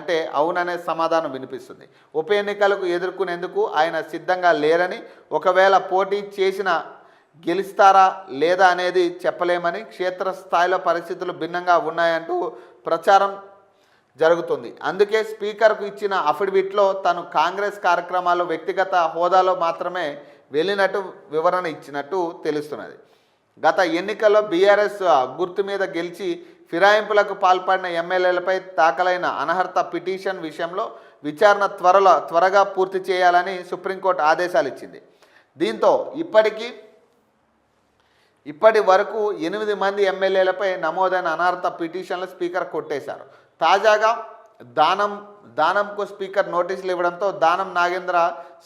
అంటే అవుననే సమాధానం వినిపిస్తుంది. ఉప ఎన్నికలకు ఎదుర్కొనేందుకు ఆయన సిద్ధంగా లేరని, ఒకవేళ పోటీ చేసిన గెలుస్తారా లేదా అనేది చెప్పలేమని, క్షేత్రస్థాయిలో పరిస్థితులు భిన్నంగా ఉన్నాయంటూ ప్రచారం జరుగుతుంది. అందుకే స్పీకర్కు ఇచ్చిన అఫిడవిట్లో తను కాంగ్రెస్ కార్యక్రమాలు వ్యక్తిగత హోదాలో మాత్రమే వెళ్ళినట్టు వివరణ ఇచ్చినట్టు తెలుస్తున్నది. గత ఎన్నికల్లో బీఆర్ఎస్ గుర్తు మీద గెలిచి ఫిరాయింపులకు పాల్పడిన ఎమ్మెల్యేలపై దాఖలైన అనర్హత పిటిషన్ విషయంలో విచారణ త్వరగా పూర్తి చేయాలని సుప్రీంకోర్టు ఆదేశాలు ఇచ్చింది. దీంతో ఇప్పటి వరకు 8 మంది ఎమ్మెల్యేలపై నమోదైన అనర్హత పిటిషన్లు స్పీకర్ కొట్టేశారు. తాజాగా దానంకు స్పీకర్ నోటీసులు ఇవ్వడంతో దానం నాగేంద్ర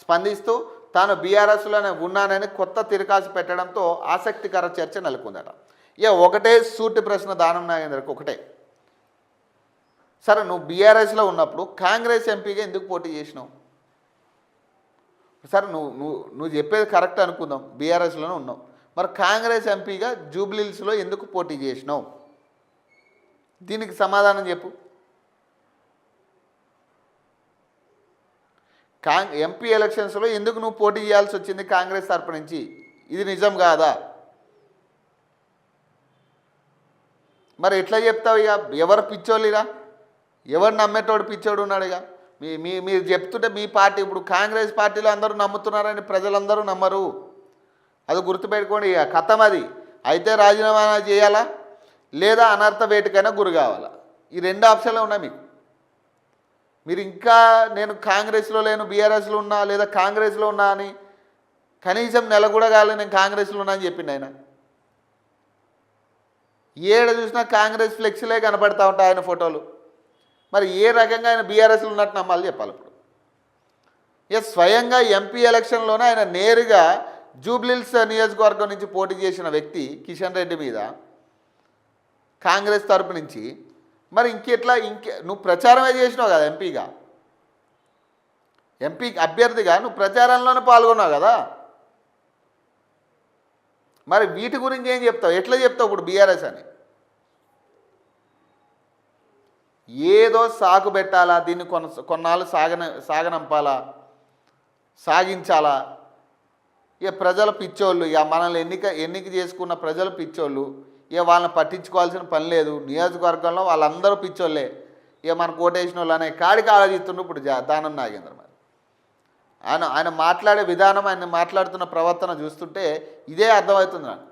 స్పందిస్తూ తాను బీఆర్ఎస్లోనే ఉన్నానని కొత్త తిరకాసు పెట్టడంతో ఆసక్తికర చర్చ నెలకొందట. ఒకటే సూటి ప్రశ్న దానం నాగేంద్రకు ఒకటే, సరే నువ్వు బీఆర్ఎస్లో ఉన్నప్పుడు కాంగ్రెస్ ఎంపీగా ఎందుకు పోటీ చేసినావు? సరే నువ్వు చెప్పేది కరెక్ట్ అనుకుందాం, బీఆర్ఎస్లోనే ఉన్నావు, మరి కాంగ్రెస్ ఎంపీగా జూబ్లీహిల్స్లో ఎందుకు పోటీ చేసినావు? దీనికి సమాధానం చెప్పు. ఎంపీ ఎలక్షన్స్లో ఎందుకు నువ్వు పోటీ చేయాల్సి వచ్చింది కాంగ్రెస్ తరపు నుంచి? ఇది నిజం కాదా? మరి ఎట్లా చెప్తావు? ఇక ఎవరు పిచ్చోళ్ళుగా, ఎవరు నమ్మేటోడు పిచ్చోడు ఉన్నాడు? ఇక మీరు చెప్తుంటే మీ పార్టీ ఇప్పుడు కాంగ్రెస్ పార్టీలో అందరూ నమ్ముతున్నారని ప్రజలందరూ నమ్మరు. అది గుర్తుపెట్టుకోండి. ఇక కథం అది. అయితే రాజీనామా చేయాలా లేదా అనర్థ వేటుకైనా గురి కావాలా? ఈ 2 ఆప్షన్లు ఉన్నాయి మీకు. మీరు ఇంకా నేను కాంగ్రెస్లో లేను, బీఆర్ఎస్లో ఉన్నా లేదా కాంగ్రెస్లో ఉన్నా అని కనీసం నెల కూడా కాలేదు నేను కాంగ్రెస్లో ఉన్నా అని చెప్పిండు ఆయన. ఏడ చూసినా కాంగ్రెస్ ఫ్లెక్సీలే కనపడతా ఉంటాయి ఆయన ఫోటోలు. మరి ఏ రకంగా ఆయన బీఆర్ఎస్లో ఉన్నట్టు నమ్మాలి చెప్పాలి ఇప్పుడు? స్వయంగా ఎంపీ ఎలక్షన్లోనే ఆయన నేరుగా జూబ్లీహిల్స్ నియోజకవర్గం నుంచి పోటీ చేసిన వ్యక్తి కిషన్ రెడ్డి మీద కాంగ్రెస్ తరపు నుంచి. మరి నువ్వు ప్రచారమే చేసినావు కదా ఎంపీగా, ఎంపీ అభ్యర్థిగా నువ్వు ప్రచారంలోనే పాల్గొన్నావు కదా. మరి వీటి గురించి ఏం చెప్తావు? ఎట్లా చెప్తావు ఇప్పుడు బీఆర్ఎస్ అని? ఏదో సాగు పెట్టాలా, దీన్ని కొన్నాళ్ళు సాగనంపాలా, సాగించాలా? ఇక ప్రజల పిచ్చోళ్ళు, ఇక మనల్ని ఎన్నిక చేసుకున్న ప్రజల పిచ్చోళ్ళు, ఇక వాళ్ళని పట్టించుకోవాల్సిన పని లేదు. నియోజకవర్గంలో వాళ్ళందరూ పిచ్చోళ్ళే, ఇక మనకు ఓటేసిన వాళ్ళు అనే కాడికి ఆలోచిస్తుండ్రు ఇప్పుడు దానం నాగేంద్ర. మరి ఆయన మాట్లాడే విధానం, ఆయన మాట్లాడుతున్న ప్రవర్తన చూస్తుంటే ఇదే అర్థమవుతుంది నాకు.